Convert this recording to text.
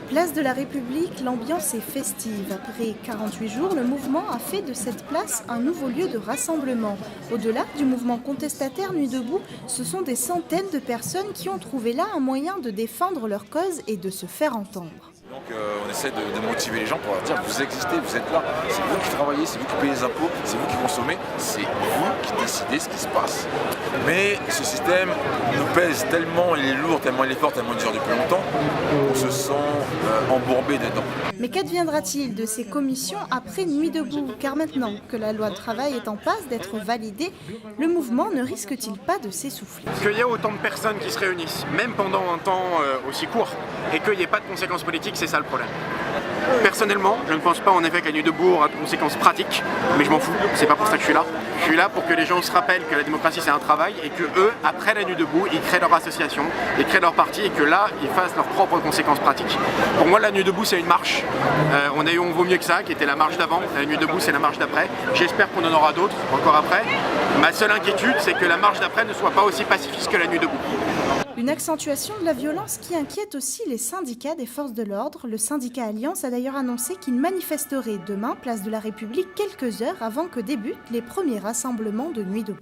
Place de la République, l'ambiance est festive. Après 48 jours, le mouvement a fait de cette place un nouveau lieu de rassemblement. Au-delà du mouvement contestataire Nuit debout, ce sont des centaines de personnes qui ont trouvé là un moyen de défendre leur cause et de se faire entendre. Donc on essaie de motiver les gens pour leur dire vous existez, vous êtes là, c'est vous qui travaillez, c'est vous qui payez les impôts, c'est vous qui consommez, c'est vous qui décidez ce qui se passe. Mais ce système nous pèse tellement, il est lourd, tellement il est fort, tellement il dure depuis longtemps, qu'on se sent embourbé dedans. Mais qu'adviendra-t-il de ces commissions après Nuit debout? Car maintenant que la loi de travail est en passe d'être validée, le mouvement ne risque-t-il pas de s'essouffler? Qu'il y ait autant de personnes qui se réunissent, même pendant un temps aussi court, et qu'il n'y ait pas de conséquences politiques, c'est ça le problème. Personnellement, je ne pense pas en effet qu'à Nuit debout aura de conséquences pratiques, mais je m'en fous, c'est pas pour ça que je suis là. Je suis là pour que les gens se rappellent que la démocratie c'est un travail et que eux, après la Nuit debout, ils créent leur association, ils créent leur parti et que là, ils fassent leurs propres conséquences pratiques. Pour moi, la Nuit debout c'est une marche. On a eu On vaut mieux que ça, qui était la marche d'avant. La Nuit debout c'est la marche d'après. J'espère qu'on en aura d'autres encore après. Ma seule inquiétude, c'est que la marche d'après ne soit pas aussi pacifiste que la Nuit debout. Une accentuation de la violence qui inquiète aussi les syndicats des forces de l'ordre. Le syndicat Alliance a d'ailleurs annoncé qu'il manifesterait demain, place de la République, quelques heures avant que débutent les premiers rassemblements de Nuit debout.